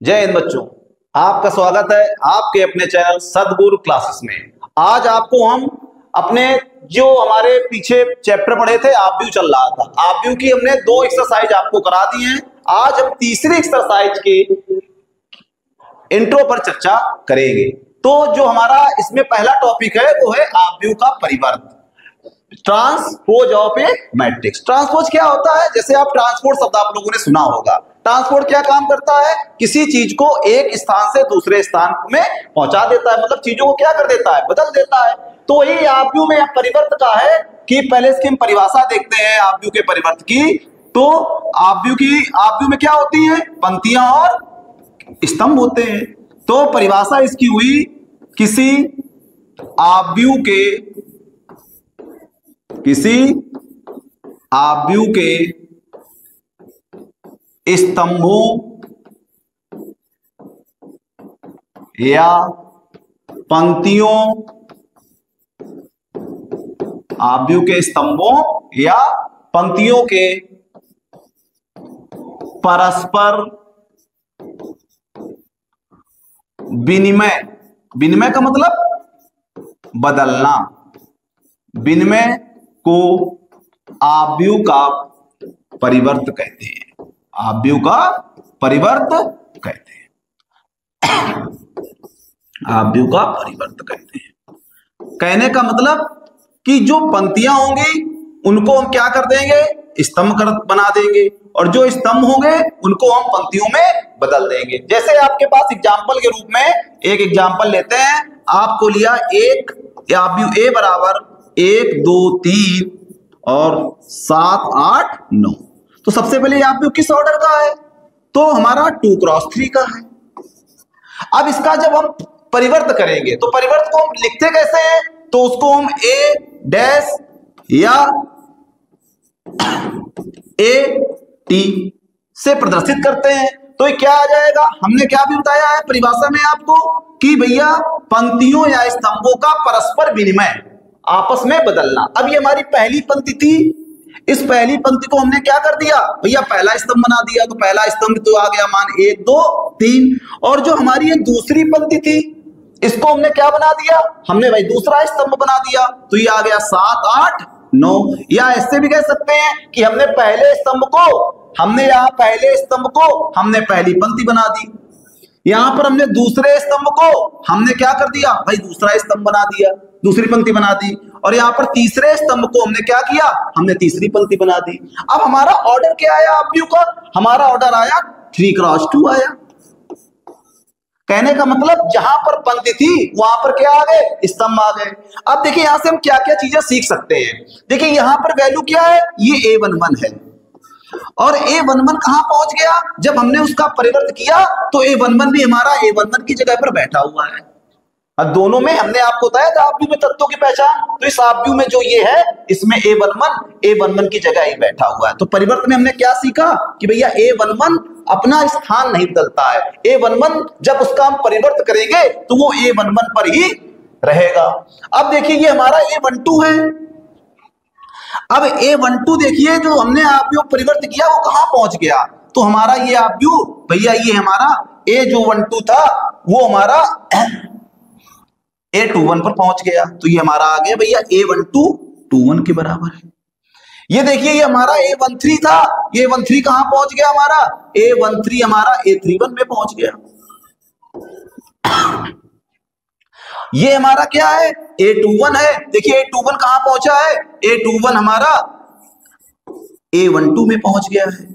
जय हिंद बच्चों, आपका स्वागत है आपके अपने चैनल सदगुरु क्लासेस में। आज आपको हम अपने जो हमारे पीछे चैप्टर पढ़े थे आपव्यू चल रहा था, आपव्यू की हमने 2 एक्सरसाइज आपको करा दी हैं। आज हम तीसरी एक्सरसाइज के इंट्रो पर चर्चा करेंगे। तो जो हमारा इसमें पहला टॉपिक है वो है आपव्यू का परिवर्त, transpose of A matrix. Transpose क्या होता है? जैसे आप ट्रांसपोर्ट शब्द आप लोगों ने सुना होगा। ट्रांसपोर्ट क्या काम करता है? किसी चीज को एक स्थान से दूसरे स्थान में पहुंचा देता है, मतलब चीजों को क्या कर देता है, बदल देता है। तो वही आपव्यू में परिवर्त का है कि पहले इसकी हम परिभाषा देखते हैं आपव्यू के परिवर्त की। तो आपव्यू में क्या होती है? पंक्तियां और स्तंभ होते हैं। तो परिभाषा इसकी हुई किसी आपव्यू के स्तंभों या पंक्तियों, आपव्यू के स्तंभों या पंक्तियों के परस्पर विनिमय का मतलब बदलना, विनिमय को आपव्यू का परिवर्त कहते हैं। आपव्यू का परिवर्त कहते हैं। आपव्यू का परिवर्त कहते हैं। कहने का मतलब कि जो पंक्तियां होंगी उनको हम क्या कर देंगे? स्तंभ बना देंगे, और जो स्तंभ होंगे उनको हम पंक्तियों में बदल देंगे। जैसे आपके पास एग्जाम्पल के रूप में एक एग्जाम्पल लेते हैं। आपको लिया एक आपव्यू ए बराबर 1 2 3 और 7 8 9। तो सबसे पहले आपव्यू किस ऑर्डर का है? तो हमारा 2 क्रॉस 3 का है। अब इसका जब हम परिवर्त करेंगे तो परिवर्त को हम लिखते कैसे हैं? तो उसको हम ए डैश या ए टी से प्रदर्शित करते हैं। तो ये क्या आ जाएगा? हमने क्या भी बताया है परिभाषा में आपको कि भैया पंक्तियों या स्तंभों का परस्पर विनिमय, आपस में बदलना। अब ये हमारी पहली पंक्ति थी। इस पहली पंक्ति को हमने क्या कर दिया भैया? पहला स्तंभ बना दिया। तो पहला स्तंभ तो आ गया मान 1 2 3। और जो हमारी ये दूसरी पंक्ति थी इसको हमने क्या बना दिया? हमने भाई दूसरा स्तंभ बना दिया। तो ये आ गया 7 8 9। या ऐसे भी कह सकते हैं कि हमने पहले स्तंभ को हमने पहली पंक्ति बना दी। यहां पर हमने दूसरे स्तंभ को हमने क्या कर दिया भाई? दूसरा स्तंभ बना दिया, दूसरी पंक्ति बना दी। और यहां पर तीसरे स्तंभ को हमने क्या किया? हमने तीसरी पंक्ति बना दी। अब हमारा ऑर्डर क्या आया आपव्यू का? हमारा ऑर्डर आया 3 क्रॉस 2 आया। कहने का मतलब जहां पर पंक्ति थी वहां पर क्या आ गए? स्तंभ आ गए। अब देखिए यहां से हम क्या क्या चीजें सीख सकते हैं। देखिए यहां पर वैल्यू क्या है? ये A11 है। और A11 कहां पहुंच गया? जब हमने उसका परिवर्त किया तो A11 भी हमारा A11 की जगह पर बैठा हुआ है। अब दोनों में हमने आपको बताया था आपव्यू में तत्वों की पहचान। तो इस आपव्यू में जो ये है इसमें A11 की जगह ही बैठा हुआ है। तो परिवर्त में हमने क्या सीखा कि भैया A11 अपना स्थान नहीं बदलता है। A11 जब उसका हम परिवर्त करेंगे तो वो A11 पर ही रहेगा। अब देखिए ये हमारा A12 है। अब A12 देखिए जो हमने आपव्यू परिवर्त किया वो कहां पहुंच गया? तो हमारा ये आपव्यू भैया ये हमारा A जो 12 था वो हमारा A21 पर पहुंच गया। तो ये हमारा आ गया भैया A12 21 के बराबर है। ये देखिए ये हमारा A13 था, ये A13 कहां पहुंच गया? हमारा A13 हमारा A31 में पहुंच गया। ये हमारा क्या है? A21 है। देखिए A21 कहां पहुंचा है? A21 हमारा A12 में पहुंच गया है,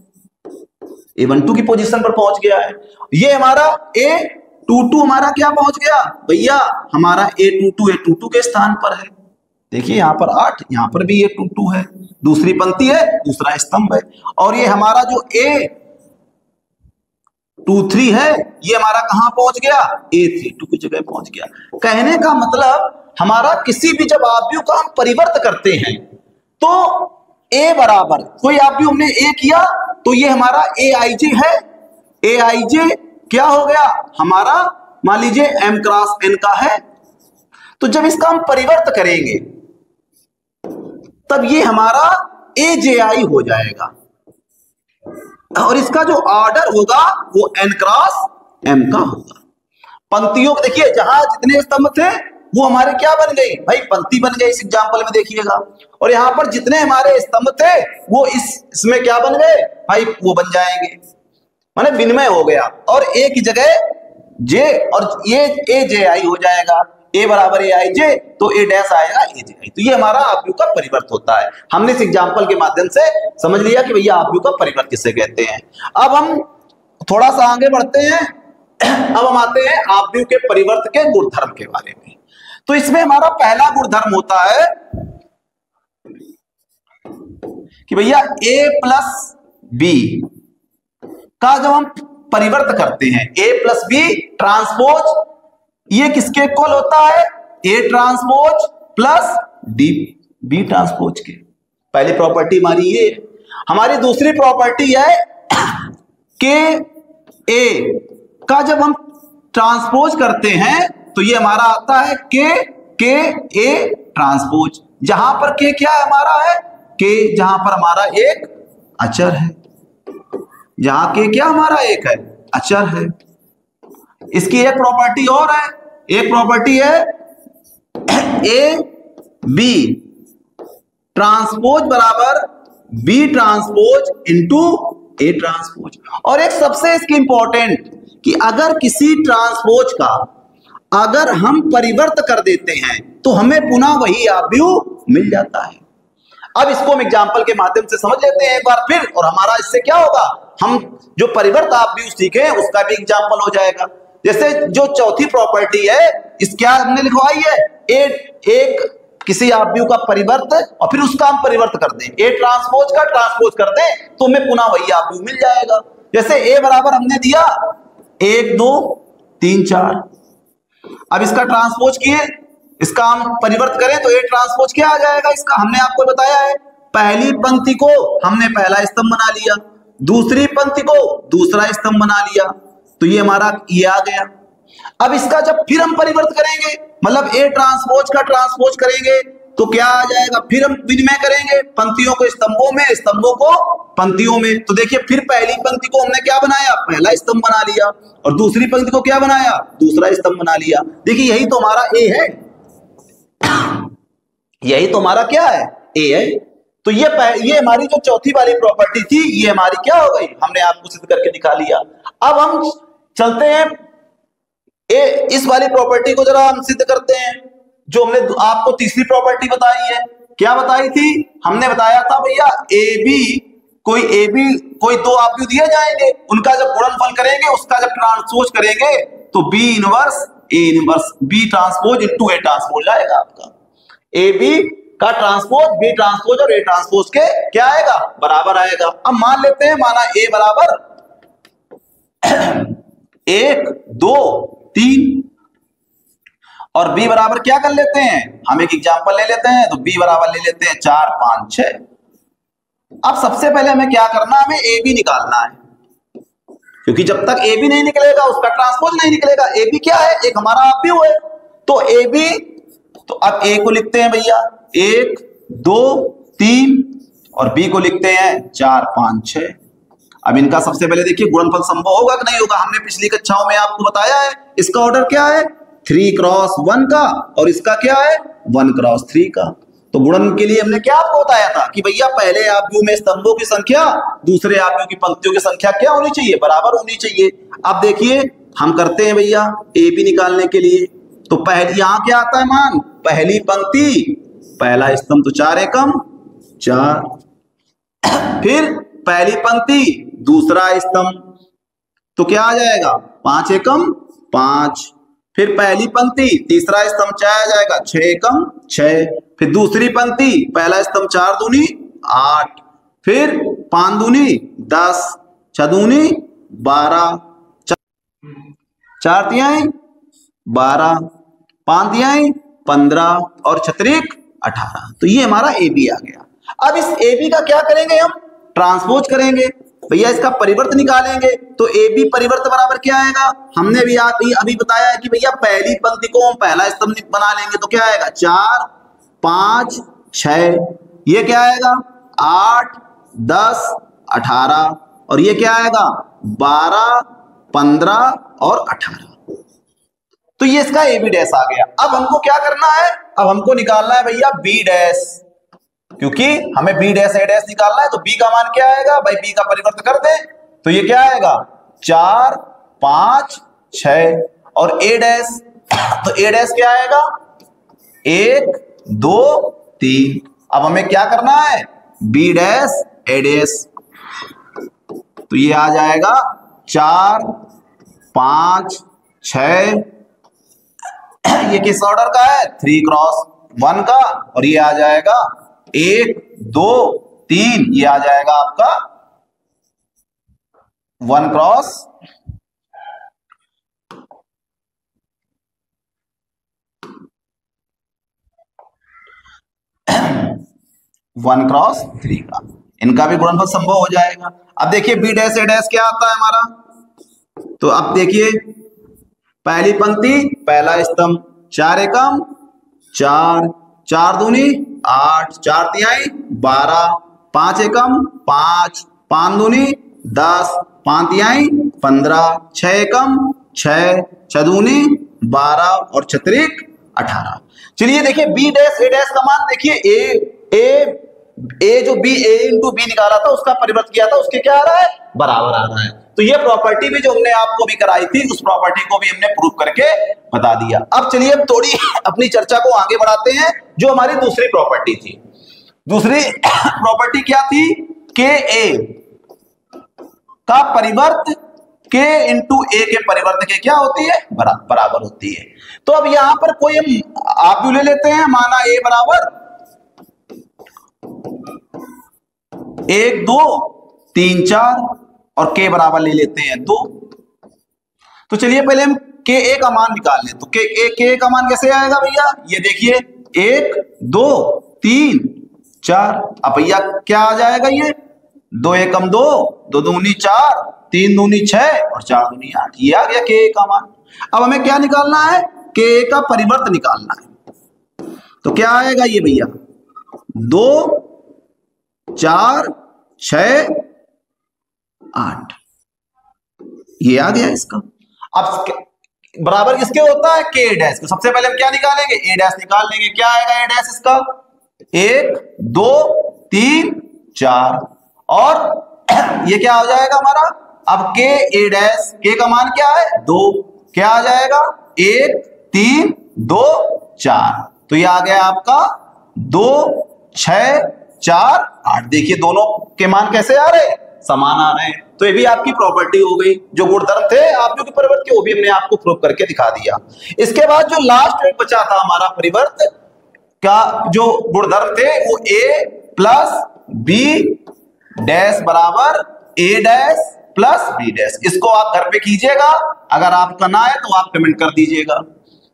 A12 की पोजीशन पर पहुंच गया है। ये हमारा A22 हमारा क्या पहुंच गया भैया? हमारा A22 के स्थान पर है। देखिए यहां पर 8, यहां पर भी A22 है, दूसरी पंक्ति है, दूसरा स्तंभ है। और ये हमारा जो A23 है ये हमारा कहां पहुंच गया? A32 की जगह पहुंच गया। कहने का मतलब हमारा किसी भी जब आपव्यू का हम परिवर्त करते हैं तो A बराबर कोई आपव्यू हमने A किया तो ये हमारा AIJ है। AIJ क्या हो गया? हमारा मान लीजिए M क्रॉस N का है। तो जब इसका हम परिवर्त करेंगे तब ये हमारा AJI हो जाएगा और इसका जो ऑर्डर होगा वो N क्रॉस m का होगा। पंक्तियों को देखिए, जहां जितने स्तंभ थे वो हमारे क्या बन गई भाई, पंक्ति बन गई इस एग्जाम्पल में देखिएगा। और यहाँ पर जितने हमारे स्तंभ थे वो इसमें क्या बन गए भाई, वो बन जाएंगे, माने विनिमय हो गया। और ए की जगह जे, और ये ए जे आई हो जाएगा, ए बराबर ए आई जे, तो ए डैश आएगा ए जे आई। तो ये हमारा आव्यूह का परिवर्त होता है। हमने इस एग्जाम्पल के माध्यम से समझ लिया कि भैया आव्यूह का परिवर्त किसे कहते हैं। अब हम थोड़ा सा आगे बढ़ते हैं, अब हम आते हैं आव्यूह के परिवर्त के गुणधर्म के बारे में। तो इसमें हमारा पहला गुणधर्म होता है कि भैया a प्लस बी का जब हम परिवर्त करते हैं, a प्लस बी ट्रांसपोज, ये किसके इक्वल होता है, a transpose plus D B transpose के। पहली प्रॉपर्टी हमारी ये। हमारी दूसरी प्रॉपर्टी है के ए का जब हम ट्रांसपोज करते हैं तो ये हमारा आता है के ए ट्रांसपोज, जहां पर के क्या है हमारा है, के जहां पर हमारा एक अचर है, जहां के क्या हमारा एक है अचर है। इसकी एक प्रॉपर्टी और है, एक प्रॉपर्टी है ए बी ट्रांसपोज बराबर B transpose into A transpose. और एक सबसे इसकी इंपॉर्टेंट कि अगर किसी ट्रांसपोज का अगर हम परिवर्त कर देते हैं तो हमें पुनः वही आव्यूह मिल जाता है। अब इसको हम एग्जाम्पल के माध्यम से समझ लेते हैं एक बार फिर, और हमारा इससे क्या होगा, हम जो परिवर्त आव्यूह सीखे उसका भी एग्जाम्पल हो जाएगा। जैसे जो चौथी प्रॉपर्टी है, इस क्या हमने लिखवाई है, एक किसी आव्यूह का परिवर्त और फिर उसका हम परिवर्त कर दें, ए ट्रांसपोज का ट्रांसपोज कर दें तो हमें पुनः वही आव्यूह मिल जाएगा। जैसे ए बराबर हमने दिया 1 2 3 4, अब इसका ट्रांसपोज किए, इसका हम परिवर्त करें तो ए ट्रांसपोज क्या आ जाएगा इसका, हमने आपको बताया है, पहली पंक्ति को हमने पहला स्तंभ बना लिया, दूसरी पंक्ति को दूसरा स्तंभ बना लिया, तो ये हमारा ये आ गया। अब इसका जब फिर हम परिवर्त करेंगे, मतलब ए ट्रांसपोज का ट्रांसपोज करेंगे तो क्या आ जाएगा, फिर हम विनिमय करेंगे पंक्तियों को स्तंभों में, स्तंभों को पंक्तियों में। तो देखिए फिर पहली पंक्ति को हमने क्या बनाया, पहला स्तंभ बना लिया, और दूसरी पंक्ति को क्या बनाया, दूसरा स्तंभ बना लिया। देखिए यही तो हमारा ए है, यही तो हमारा क्या है, ए है। तो ये हमारी जो चौथी वाली प्रॉपर्टी थी ये हमारी क्या हो गई, हमने आपको सिद्ध करके दिखा लिया। अब हम चलते हैं इस वाली प्रॉपर्टी को जरा हम सिद्ध करते हैं, जो हमने आपको तीसरी प्रॉपर्टी बताई है। क्या बताई थी, हमने बताया था भैया कोई दो आव्यूह दिए जाएंगे, उनका जब गुणनफल करेंगे, उसका जब ट्रांसपोज करेंगे तो B inverse A inverse B transpose into A transpose आएगा आपका। ए बी का ट्रांसपोज बी ट्रांसपोज और ए ट्रांसपोज के क्या आएगा, बराबर आएगा। अब मान लेते हैं, माना ए बराबर 1 2 3 और बी बराबर क्या कर लेते हैं, हम एक एग्जांपल ले लेते हैं, तो बी बराबर ले लेते हैं 4 5 6। अब सबसे पहले हमें क्या करना, हमें ए बी निकालना है, क्योंकि जब तक ए बी नहीं निकलेगा उसका ट्रांसपोज नहीं निकलेगा। ए बी क्या है, एक हमारा आव्यूह है, तो ए बी, तो अब ए को लिखते हैं भैया 1 2 3 और बी को लिखते हैं 4 5 6। अब इनका सबसे पहले देखिए गुणनफल संभव होगा कि नहीं होगा, हमने पिछली कक्षाओं में आपको बताया है। इसका ऑर्डर क्या है, 3 क्रॉस 1 का, और इसका क्या है 1 क्रॉस 3 का। तो गुणन के लिए हमने क्या आपको बताया था कि भैया पहले आव्यूह में स्तंभों की संख्या दूसरे आव्यूह की पंक्तियों की संख्या क्या होनी चाहिए, बराबर होनी चाहिए। अब देखिए हम करते हैं भैया ए बी निकालने के लिए, तो पहले यहां क्या आता है मान, पहली पंक्ति पहला स्तंभ तो 4 एकम 4, फिर पहली पंक्ति दूसरा स्तंभ तो क्या आ जाएगा 5 एकम 5, फिर पहली पंक्ति तीसरा स्तंभ क्या आ जाएगा 6 एकम 6, फिर दूसरी पंक्ति पहला स्तंभ 4 दूनी 8, फिर 5 दूनी 10, 6 दूनी 12, 4 तिहाई 12, 5 तिहाई 15 और 6 18। तो ये हमारा ए बी आ गया। अब इस ए बी का क्या करेंगे, हम ट्रांसपोज करेंगे भैया, इसका परिवर्त निकालेंगे। तो ए बी परिवर्त बराबर क्या आएगा, हमने भी अभी बताया है कि भैया पहली पंक्ति को हम पहला स्तंभ बना लेंगे तो क्या आएगा 4 5 6, ये क्या आएगा 8 10 18 और ये क्या आएगा 12 15 और 18। तो ये इसका ए बी डैश आ गया। अब हमको क्या करना है, अब हमको निकालना है भैया बी डैश, क्योंकि हमें बी डैश ए डैश निकालना है। तो बी का मान क्या आएगा भाई, बी का परिवर्तन कर दे तो ये क्या आएगा 4 5 6 और ए डैश, तो ए डैश क्या आएगा 1 2 3। अब हमें क्या करना है बी डैश ए डैश, तो ये आ जाएगा 4 5 6, ये किस ऑर्डर का है 3x1 का, और ये आ जाएगा 1 2 3, ये आ जाएगा आपका 1x 1x3 का, इनका भी गुणनफल संभव हो जाएगा। अब देखिए बी डैश ए डैश क्या आता है हमारा, तो अब देखिए पहली पंक्ति पहला स्तंभ 4 एकम 4, 4 दूनी 8, 4 तिहाई 12, 5 एकम 5, 5 दूनी 10, 5 तिहाई 15, 6 एकम 6, 6 दूनी 12 और 6 त्रिक 18। चलिए देखिए बी डैश ए डैश का मान देखिए ए जो बी ए इंटू बी निकाला था उसका परिवर्तन किया था, उसके क्या आ रहा है बराबर आ रहा है। तो ये प्रॉपर्टी भी जो हमने आपको भी कराई थी उस प्रॉपर्टी को भी हमने प्रूव करके बता दिया। अब चलिए अब थोड़ी अपनी चर्चा को आगे बढ़ाते हैं। जो हमारी दूसरी प्रॉपर्टी थी, दूसरी प्रॉपर्टी क्या थी, के ए का परिवर्त के इंटू ए के परिवर्त के क्या होती है बराबर होती है। तो अब यहां पर कोई हम आप भी ले लेते हैं, माना ए बराबर 1 2 3 4 और के बराबर ले लेते हैं 2। तो चलिए पहले हम के ए का मान निकाल लें। तो के का मान कैसे आएगा भैया, ये देखिए 1 2 3 4। अब भैया क्या आ जाएगा, ये 2 एकम 2, 2 दूनी 4, 3 दूनी 6 और 4 दूनी 8, ये आ गया के ए का मान। अब हमें क्या निकालना है, के ए का परिवर्त निकालना है। तो क्या आएगा ये भैया 2 4 6 8, ये आ गया इसका। अब बराबर किसके होता है के डैश को। सबसे पहले हम क्या निकालेंगे ए डैश निकाल लेंगे। क्या आएगा ए डैश इसका 1 2 3 4 और ये क्या हो जाएगा हमारा, अब के ए डैश के का मान क्या है 2, क्या आ जाएगा 1 3 2 4। तो ये आ गया आपका 2 6 4 8। देखिए दोनों के मान कैसे आ रहे हैं, समान आ रहे हैं। तो ये भी आपकी प्रॉपर्टी हो गई। जो गुणधर्म थे आप के परिवर्त के वो भी हमने आपको प्रूव करके दिखा दिया। इसके बाद जो लास्ट में बचा था हमारा परिवर्त का जो गुणधर्म थे वो ए प्लस बी डैश बराबर ए डैश प्लस बी डैश। इसको आप घर पे कीजिएगा, अगर आपका ना है तो आप कमेंट कर दीजिएगा।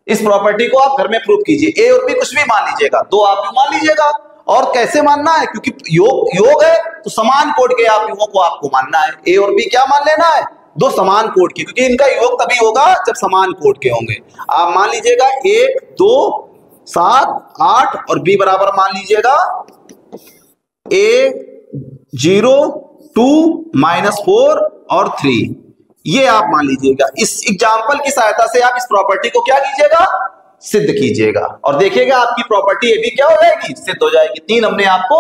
इस प्रॉपर्टी को आप घर में प्रूव कीजिए। ए और बी कुछ भी मान लीजिएगा, 2 आप भी मान लीजिएगा। और कैसे मानना है, क्योंकि योग है तो समान कोड के आप युगों को आपको मानना है। ए और बी क्या मान लेना है, 2 समान कोड के, क्योंकि इनका योग तभी होगा जब समान कोड के होंगे। आप मान लीजिएगा 1 2 7 8 और बी बराबर मान लीजिएगा A 0 2 -4 और 3, ये आप मान लीजिएगा। इस एग्जाम्पल की सहायता से आप इस प्रॉपर्टी को क्या कीजिएगा, सिद्ध कीजिएगा और देखिएगा आपकी प्रॉपर्टी ये भी क्या हो जाएगी, सिद्ध हो जाएगी। 3 हमने आपको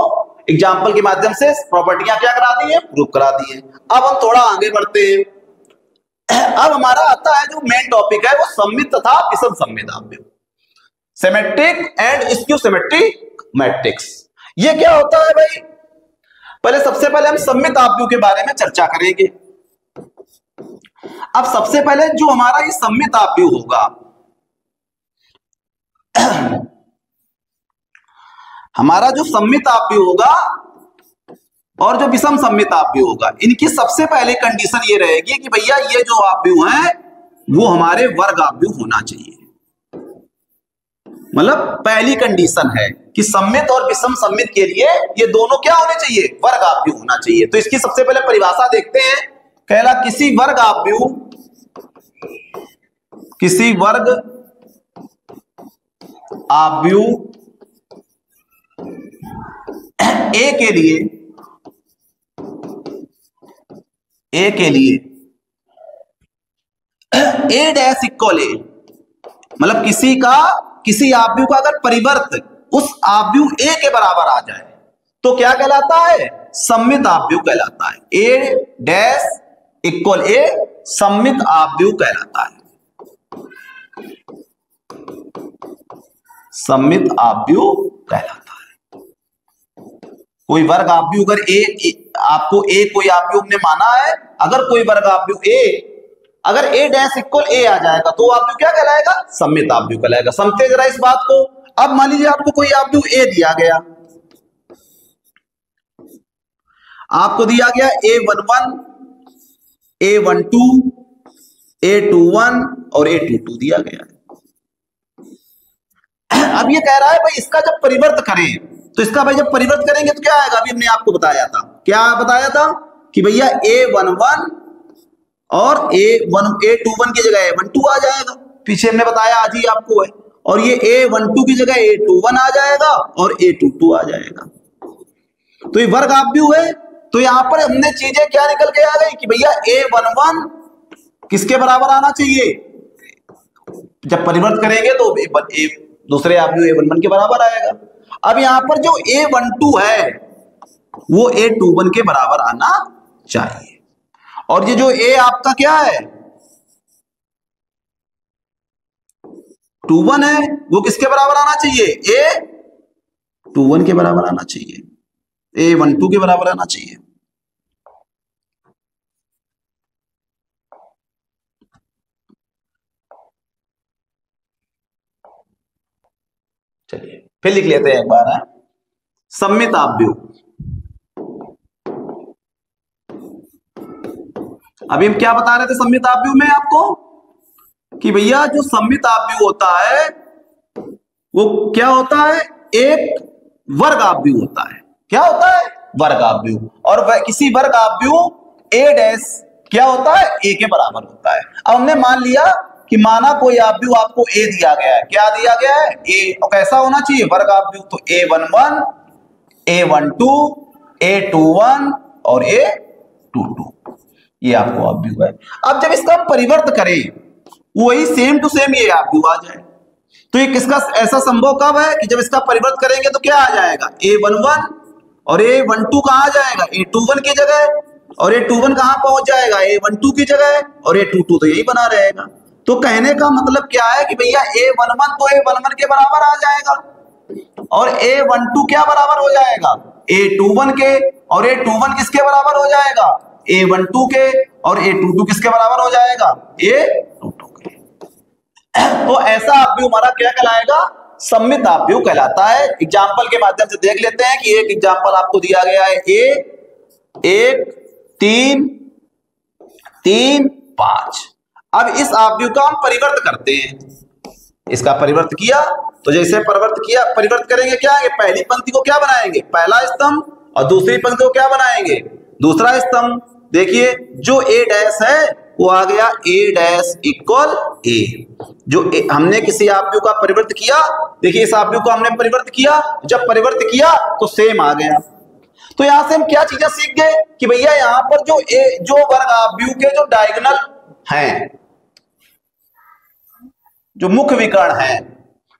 एग्जाम्पल के माध्यम से प्रॉपर्टियां क्या करा दी है, प्रूव करा दी है। अब हम थोड़ा आगे बढ़ते हैं। अब हमारा आता है जो मेन टॉपिक है वो सममित तथा विषम सममित आव्यूह, symmetric and skew symmetric matrix. ये क्या होता है भाई, सबसे पहले हम सममित आव्यूह के बारे में चर्चा करेंगे। अब सबसे पहले जो हमारा ये सममित आव्यूह होगा, हमारा जो सममित आव्यूह होगा और जो विषम सममित आव्यूह होगा, इनकी सबसे पहले कंडीशन ये रहेगी कि भैया ये जो आव्यूह है वो हमारे वर्ग आव्यूह होना चाहिए। मतलब पहली कंडीशन है कि सममित और विषम सममित के लिए ये दोनों क्या होने चाहिए, वर्ग आव्यूह होना चाहिए। तो इसकी सबसे पहले परिभाषा देखते हैं। कहला किसी वर्ग आव्यूह, किसी वर्ग आव्यूह ए के लिए ए डैश इक्वल ए, मतलब किसी आव्यूह का अगर परिवर्त उस आव्यूह ए के बराबर आ जाए तो क्या कहलाता है? सममित आव्यूह कहलाता है। ए डैश इक्वल ए सममित आव्यूह कहलाता है। सममित आव्यूह कहलाता है। कोई वर्ग आव्यूह अगर आपको कोई आव्यूह ने माना है, अगर कोई वर्ग आव्यूह अगर ए डैश इक्वल ए आ जाएगा तो आव्यूह क्या कहलाएगा? सममित आव्यूह कहलाएगा। समझते जरा इस बात को। अब मान लीजिए आपको कोई आव्यूह ए दिया गया, आपको दिया गया A11, A12, A21 और A22 दिया गया है। अब ये कह रहा है भाई इसका जब परिवर्त करें तो इसका भाई जब परिवर्त करेंगे तो क्या आएगा? अभी हमने आपको बताया था, क्या बताया था कि भैया A11 और A21 की जगह A12 आ जाएगा। पीछे हमने बताया, आज ही आपको है। और ये A12 की जगह A21 आ जाएगा और A22 आ जाएगा। तो ये वर्ग आव्यूह है। तो यहां पर हमने चीजें क्या निकल के आ गई कि भैया A11 किसके बराबर आना चाहिए? जब परिवर्त करेंगे तो दूसरे आव्यूह A11 के बराबर आएगा। अब यहां पर जो A12 है वो A21 के बराबर आना चाहिए। और ये जो A आपका क्या है? 21 है, वो किसके बराबर आना चाहिए? A21 के बराबर आना चाहिए, A12 के बराबर आना चाहिए। चलिए फिर लिख लेते हैं एक बार। सममित आव्यूह, अभी हम क्या बता रहे थे सममित आव्यूह में आपको कि भैया जो सममित आव्यूह होता है वो क्या होता है? एक वर्ग आव्यूह होता है। क्या होता है? वर्ग आव्यूह। और किसी वर्ग आव्यूह ए डैश क्या होता है? ए के बराबर होता है। अब हमने मान लिया कि माना कोई आव्यूह आपको ए दिया गया है। क्या दिया गया है? ए। और कैसा होना चाहिए वर्ग आव्यूह? तो A11, A12, A21 और A22 ये आपको आव्यूह है। अब जब इसका हम परिवर्त करें वही सेम टू सेम ये आव्यूह आ जाए। तो ये किसका ऐसा संभव कब है कि जब इसका परिवर्त करेंगे तो क्या आ जाएगा? A11 और A12 कहां आ जाएगा? A21 की जगह। और A21 कहां पहुंच जाएगा? A12 की जगह। और A22 तो यही बना रहेगा। तो कहने का मतलब क्या है कि भैया A11 तो A11 के बराबर आ जाएगा और A12 क्या बराबर हो जाएगा? A21 के। और A21 किसके बराबर हो जाएगा? A12 के। और A22 किसके बराबर हो जाएगा? A22 के। तो ऐसा आव्यूह हमारा क्या कहलाएगा? सममित आव्यूह कहलाता है। एग्जाम्पल के माध्यम से देख लेते हैं कि एक एग्जाम्पल आपको दिया गया है A1 3 3 5। अब इस आव्यूह का हम परिवर्त करते हैं। इसका परिवर्त किया तो जैसे परिवर्त करेंगे क्या है? पहली पंक्ति को क्या बनाएंगे? पहला स्तंभ। और दूसरी पंक्ति को क्या बनाएंगे? दूसरा स्तंभ। देखिए जो A डैश है वो आ गया A डैश इक्वल A। जो हमने किसी आव्यूह का परिवर्त किया, देखिए इस आव्यूह को हमने परिवर्त किया, जब परिवर्त किया तो सेम आ गया। तो यहां से हम क्या चीजें सीख गए कि भैया यहां पर जो वर्ग आव्यूह के जो डायगोनल हैं, जो मुख्य विकर्ण हैं,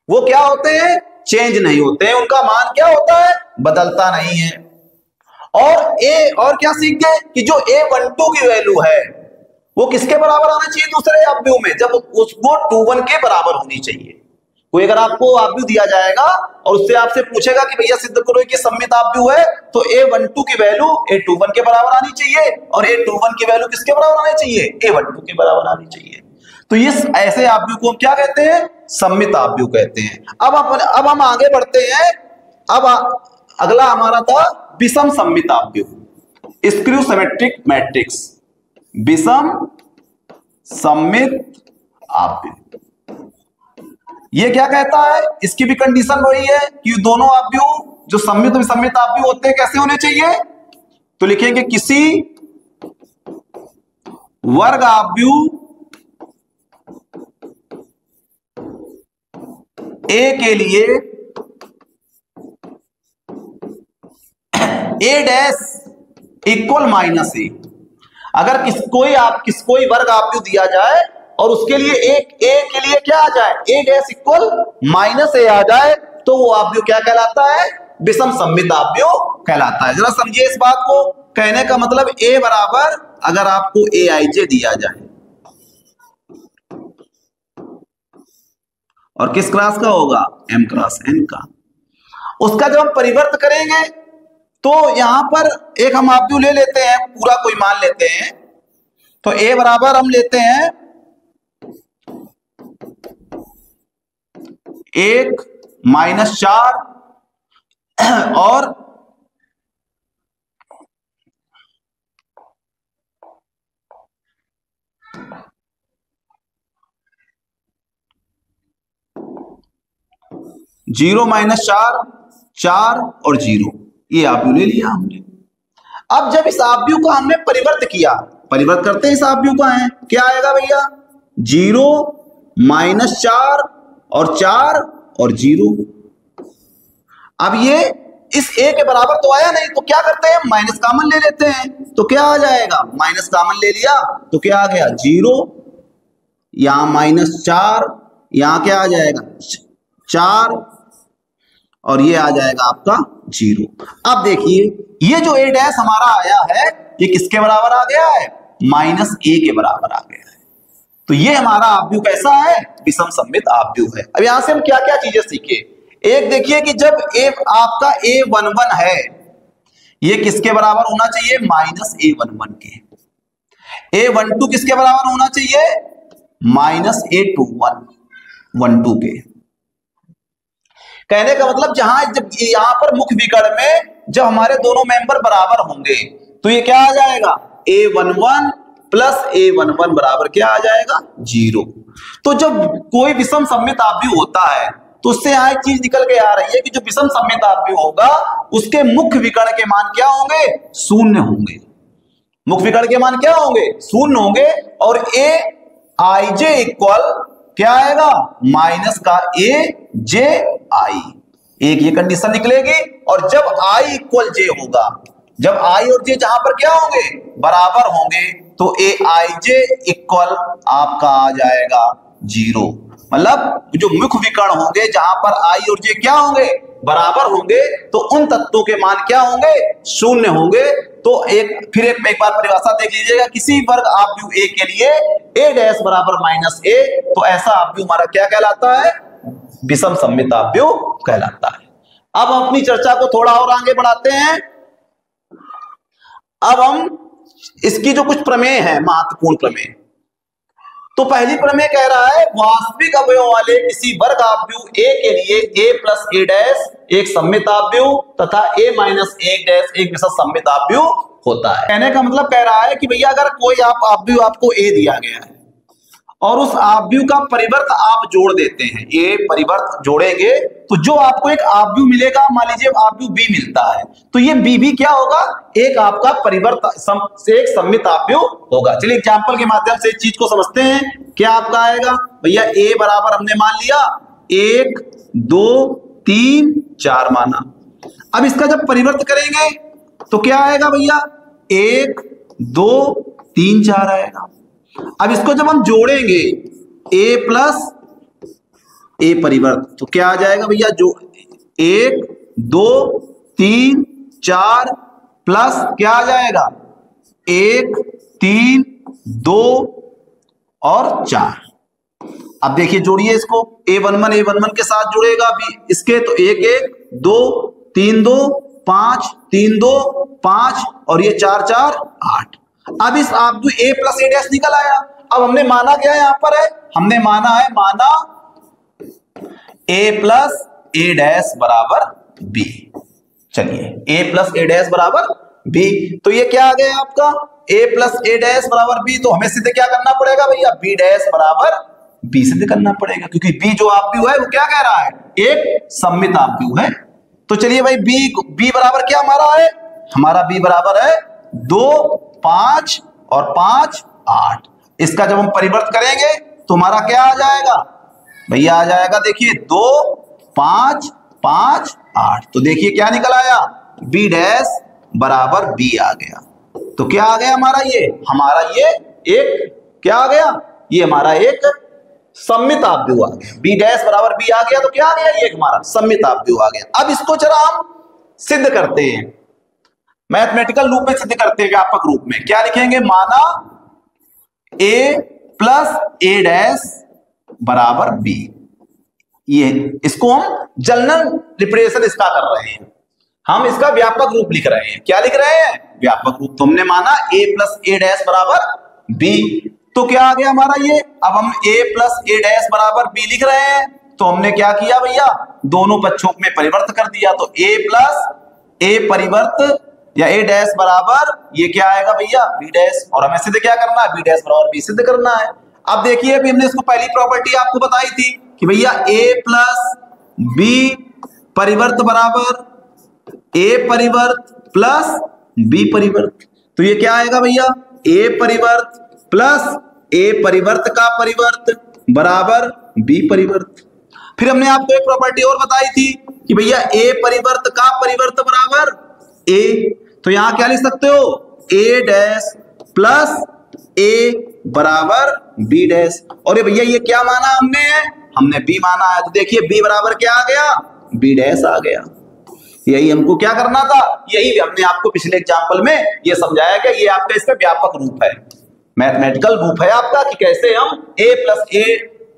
वो क्या होते हैं? चेंज नहीं होते हैं। उनका मान क्या होता है? बदलता नहीं है। और क्या सीख गए कि जो A12 की वैल्यू है वो किसके बराबर आना चाहिए दूसरे आव्यूह में? जब उसको 21 के बराबर होनी चाहिए। कोई अगर आपको आव्यूह दिया जाएगा और उससे आपसे पूछेगा कि भैया सिद्ध करो कि सममित आव्यूह है, तो A12 की वैल्यू A21 के बराबर आनी चाहिए और A21 की वैल्यू किसके बराबर आनी चाहिए? A12 के बराबर आनी चाहिए। तो ये ऐसे आव्यूह को हम क्या कहते हैं? सममित आव्यूह कहते हैं। अब हम आगे बढ़ते हैं। अब अगला हमारा था विषम सममित आव्यूह, स्क्यू सिमेट्रिक मैट्रिक्स। विषम सममित आव्यूह ये क्या कहता है? इसकी भी कंडीशन वही है कि दोनों आव्यूह जो सममित विषमित आव्यूह होते हैं कैसे होने चाहिए? तो लिखेंगे किसी वर्ग आव्यूह A के लिए A dash equal minus A। अगर कोई वर्ग आव्यूह दिया जाए और उसके लिए एक ए के लिए क्या आ जाए, ए डैश इक्वल माइनस ए आ जाए, तो वो आव्यूह क्या कहलाता है, विषम सममित आव्यूह कहलाता है। जरा समझिए इस बात को, कहने का मतलब ए बराबर अगर आपको ए आई जे दिया जाए और किस क्रॉस का होगा, एम क्रॉस एन का, उसका जब हम परिवर्त करेंगे तो यहां पर एक हम आव्यूह ले लेते हैं, पूरा कोई मान लेते हैं, तो ए बराबर हम लेते हैं 1 - 4 और 0 - 4, 4 और 0, ये आव्यूह ले लिया हमने। अब जब इस आव्यूह का हमने परिवर्त किया, परिवर्त करते हैं इस आव्यूह का, है क्या आएगा भैया, 0 - 4 और 4 और 0। अब ये इस ए के बराबर तो आया नहीं, तो क्या करते हैं, माइनस कॉमन ले लेते हैं, तो क्या आ जाएगा, माइनस कॉमन ले लिया तो क्या आ गया 0, यहां -4, यहां क्या आ जाएगा 4 और ये आ जाएगा आपका 0। अब देखिए ये जो ए डैश हमारा आया है ये किसके बराबर आ गया है, -a के बराबर आ गया है। तो ये हमारा आव्यूह कैसा है, विषम सममित आव्यूह है। अब यहां से हम क्या क्या चीजें सीखे, एक देखिए कि जब ए आपका a11 है ये किसके बराबर होना चाहिए, -a11 के। a12 किसके बराबर होना चाहिए, -a21 के। कहने का मतलब जहां जब यहां पर मुख्य विकर्ण में जब हमारे दोनों मेंबर बराबर होंगे तो ये क्या आ जाएगा, a11 + a11 बराबर क्या आ जाएगा 0। तो जब कोई विषम सममित आव्यूह होता है तो उससे यहां एक चीज निकल के आ रही है कि जो विषम सममित आव्यूह होगा उसके मुख्य विकर्ण के मान क्या होंगे, 0 होंगे। मुख्य विकर्ण के मान क्या होंगे, 0 होंगे। और ए आई जे इक्वल क्या आएगा, माइनस का ए जे आई, एक ये कंडीशन निकलेगी। और जब i इक्वल जे होगा, जब i और j जहां पर क्या होंगे, बराबर होंगे, तो ए आई जे इक्वल आपका आ जाएगा 0। मतलब जो मुख्य विकर्ण होंगे जहां पर i और j क्या होंगे, बराबर होंगे, तो उन तत्वों के मान क्या होंगे, 0 होंगे। तो एक बार परिभाषा देख लीजिएगा, किसी वर्ग आव्यूह a के लिए a डैश बराबर -a, तो ऐसा आव्यूह हमारा क्या कहलाता है, विषम सममित आव्यूह कहलाता है। अब हम अपनी चर्चा को थोड़ा और आगे बढ़ाते हैं। अब हम इसकी जो कुछ प्रमेय है, महत्वपूर्ण प्रमेय, तो पहली प्रमेय कह रहा है वास्तविक अवयव वाले किसी वर्ग आव्यूह a के लिए a + a डैश एक सममित आव्यूह तथा a - a डैश एक विषम सममित आव्यूह होता है। कहने का मतलब कह रहा है कि भैया अगर कोई आव्यूह आपको a दिया गया है और उस आव्यूह का परिवर्त आप जोड़ देते हैं, ये परिवर्त जोड़ेंगे तो जो आपको एक आव्यूह मिलेगा, मान लीजिए आव्यूह b मिलता है, तो ये b भी क्या होगा, एक आपका परिवर्त एक सममित आव्यूह होगा। चलिए एग्जांपल के माध्यम से इस चीज को समझते हैं। क्या आपका आएगा भैया, a बराबर हमने मान लिया 1 2 3 4 माना। अब इसका जब परिवर्त करेंगे तो क्या आएगा भैया, 1 2 3 4 आएगा। अब इसको जब हम जोड़ेंगे a + a परिवर्त, तो क्या आ जाएगा भैया, जो 1 2 3 4 प्लस क्या आ जाएगा, 1 3 2 और 4। अब देखिए जोड़िए इसको, a11 के साथ जुड़ेगा भी इसके, तो 1 1 2 3 2 5 3 2 5 और ये 4 4 8। अब इस आव्यूह a + a डैश निकल आया। अब हमने माना क्या यहां पर है, हमने माना a + a डैश बराबर b। चलिए a + a डैश बराबर b, तो ये क्या आ गया आपका, a + a डैश बराबर b। तो हमें सिद्ध क्या करना पड़ेगा भैया, b डैश बराबर b सिद्ध करना पड़ेगा, क्योंकि b जो आव्यूह है वो क्या कह रहा है, एक सममित आव्यूह है। तो चलिए भाई b बराबर क्या हमारा है, हमारा b बराबर है 2 5 और 5 8। इसका जब हम परिवर्त करेंगे तो हमारा क्या आ जाएगा भैया, आ जाएगा देखिए 2 5 5 8। तो देखिए क्या निकल आया, b डैश बराबर b आ गया। तो क्या आ गया हमारा ये एक क्या आ गया, ये हमारा एक सममित आपव्यू आ गया। बी डैश बराबर बी आ गया तो क्या आ गया, ये हमारा सममित आपव्यू आ गया। अब इसको जरा हम सिद्ध करते हैं, मैथमेटिकल रूप में सिद्ध करते हैं, व्यापक रूप में। क्या लिखेंगे, माना ए प्लस ए डैश बराबर बी। ये इसको हम जनरल रिप्रेजेंटेशन इसका कर रहे हैं, हम इसका व्यापक रूप लिख रहे हैं। क्या लिख रहे हैं, व्यापक रूप। तुमने माना a प्लस ए डैश बराबर b, तो क्या आ गया हमारा ये। अब हम a प्लस ए डैश बराबर b लिख रहे हैं, तो हमने क्या किया भैया, दोनों पक्षों में परिवर्त कर दिया। तो a प्लस ए परिवर्त या a डैश बराबर ये क्या आएगा भैया, b डैश। और हमें सिद्ध क्या करना है, b डैश बराबर b सिद्ध करना है। अब देखिए, अभी हमने इसको पहली प्रॉपर्टी आपको बताई थी कि भैया a प्लस b परिवर्त बराबर a परिवर्त प्लस b परिवर्त। तो ये क्या आएगा भैया, a परिवर्त प्लस a परिवर्त का परिवर्त बराबर b परिवर्त। फिर हमने आपको एक प्रॉपर्टी और बताई थी कि भैया a परिवर्त का परिवर्त बराबर a। तो यहां क्या लिख सकते हो, a डैश प्लस a बराबर b डैश। और ये भैया ये क्या माना हमने b माना है। तो देखिए b बराबर क्या आ गया, b डैश आ गया। यही हमको क्या करना था, यही हमने आपको पिछले एग्जांपल में ये समझाया कि ये आपका इसका व्यापक रूप है, मैथमेटिकल रूप है आपका, कि कैसे हम a प्लस ए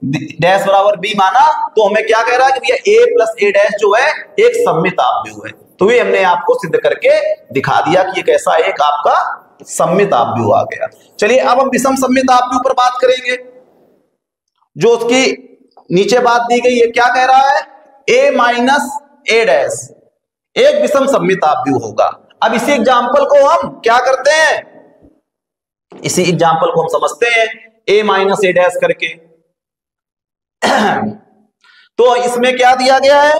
डैश बराबर b माना तो हमें क्या कह रहा है कि भैया a प्लस ए डैश जो है एक सममित आपव्यू है। तो ये हमने आपको सिद्ध करके दिखा दिया कि ये कैसा एक आपका सममित आपव्यू आ गया। चलिए अब हम विषम सममित आपव्यू पर बात करेंगे। जो उसकी नीचे बात दी गई है, क्या कह रहा है, a माइनस ए डैश एक विषम सममित आपव्यू होगा। अब इसी एग्जांपल को हम क्या करते हैं, इसी एग्जांपल को हम समझते हैं a माइनस ए डैश करके। तो इसमें क्या दिया गया है,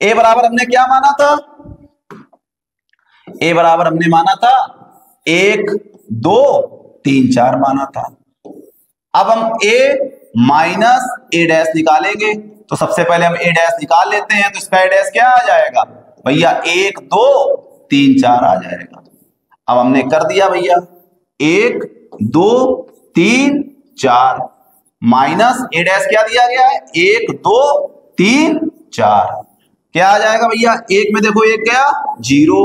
a बराबर हमने क्या माना था, a बराबर हमने माना था 1 2 3 4 माना था। अब हम a माइनस ए डैश निकालेंगे, तो सबसे पहले हम ए डैश निकाल लेते हैं। तो इसका ए डैश क्या आ जाएगा भैया, 1 2 3 4 आ जाएगा। अब हमने कर दिया भैया 1 2 3 4 माइनस ए डैश क्या दिया गया है, 1 2 3 4 क्या आ जाएगा भैया, 1 में देखो 1 गया 0,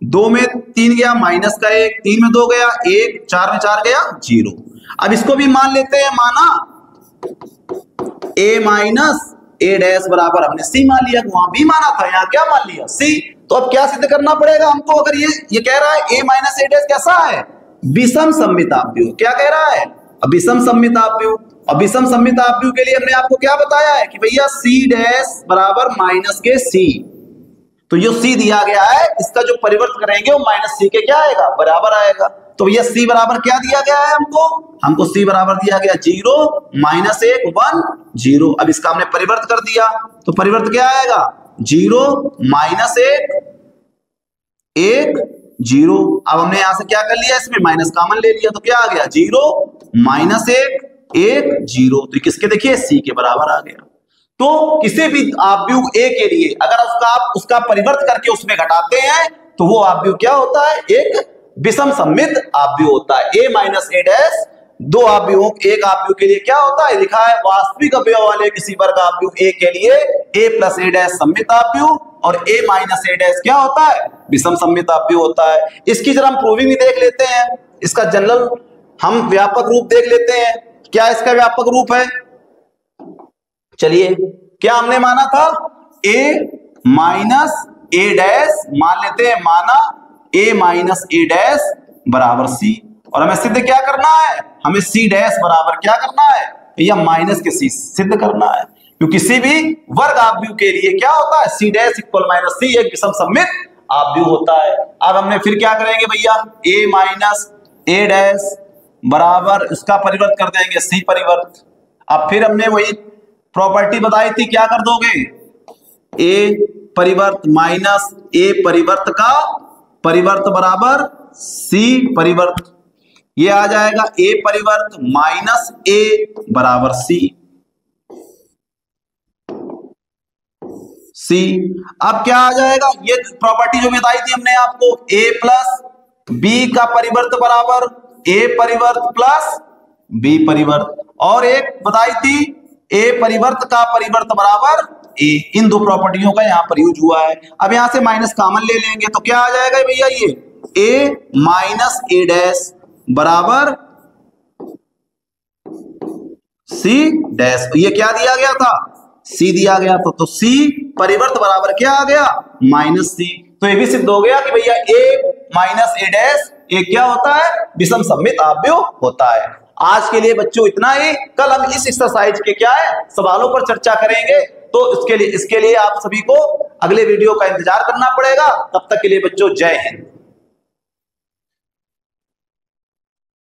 2 में 3 गया माइनस का 1, 3 में 2 गया 1, 4 में 4 गया 0। अब इसको भी मान लेते हैं, माना a माइनस ए डैश बराबर हमने c मान लिया, वहां भी माना था, यहाँ क्या मान लिया c। तो अब क्या सिद्ध करना पड़ेगा हमको, अगर ये कह रहा है a माइनस ए डैश कैसा है, विषम सममित आपव्यू। क्या कह रहा है, विषम सममित आपव्यू। अब विषम सममित आपव्यू के लिए हमने आपको क्या बताया है कि भैया c डैश बराबर माइनस के c। तो जो c दिया गया है इसका जो परिवर्त करेंगे वो माइनस c के क्या आएगा, बराबर आएगा। तो भैया c बराबर क्या दिया गया है हमको c बराबर दिया गया 0 माइनस 1 1 0। अब इसका हमने परिवर्त कर दिया, तो परिवर्त क्या आएगा, 0 माइनस 1 1 0। अब हमने यहां से क्या कर लिया, इसमें माइनस कॉमन ले लिया, तो क्या आ गया 0 माइनस 1 1 0। तो किसके देखिए c के बराबर आ गया। तो किसी भी आपव्यू a के लिए अगर उसका परिवर्त करके उसमें घटाते हैं तो वो आपव्यू क्या होता है, एक विषम सममित आपव्यू होता है। a माइनस ए डैश दो आपव्यूओं, एक आपव्यू के लिए क्या होता है, लिखा है वास्तविक अवयव वाले किसी वर्ग आपव्यू a के लिए a प्लस ए डैश सममित आपव्यू और a माइनस ए डैश क्या होता है, विषम सममित आपव्यू होता है। इसकी जरा हम प्रूविंग भी देख लेते हैं, इसका जनरल हम व्यापक रूप देख लेते हैं। क्या इसका व्यापक रूप है, चलिए क्या हमने माना था, a माइनस ए डैश मान लेते हैं, माना a माइनस ए डैश बराबर c। और हमें सिद्ध क्या करना है, हमें c डैश बराबर क्या करना है, या माइनस के c सिद्ध करना है। क्योंकि किसी भी वर्ग आपव्यू के लिए क्या होता है, c dash equal minus c एक विषम सममित आपव्यू होता है। अब हमने फिर क्या करेंगे भैया, a माइनस ए डैश बराबर उसका परिवर्त कर देंगे c परिवर्त। अब फिर हमने वही प्रॉपर्टी बताई थी, क्या कर दोगे, a परिवर्त माइनस a परिवर्त का परिवर्त बराबर c परिवर्त। ये आ जाएगा a परिवर्त माइनस a बराबर c। अब क्या आ जाएगा, ये प्रॉपर्टी जो बताई थी हमने आपको, a प्लस b का परिवर्त बराबर a परिवर्त प्लस बी परिवर्त, और एक बताई थी ए परिवर्त का परिवर्त बराबर ए। इन दो प्रॉपर्टियों का यहां पर यूज हुआ है। अब यहां से माइनस कॉमन ले लेंगे तो क्या आ जाएगा भैया, ये ए माइनस ए डैश बराबर सी डैश। ये क्या दिया गया था, सी दिया गया था, तो सी परिवर्त बराबर क्या आ गया, माइनस सी। तो ये भी सिद्ध हो गया कि भैया ए माइनस ए डैश ये क्या होता है, विषम सममित अवयव होता है। आज के लिए बच्चों इतना ही। कल हम इस एक्सरसाइज के क्या है सवालों पर चर्चा करेंगे। तो इसके लिए आप सभी को अगले वीडियो का इंतजार करना पड़ेगा। तब तक के लिए बच्चों जय हिंद।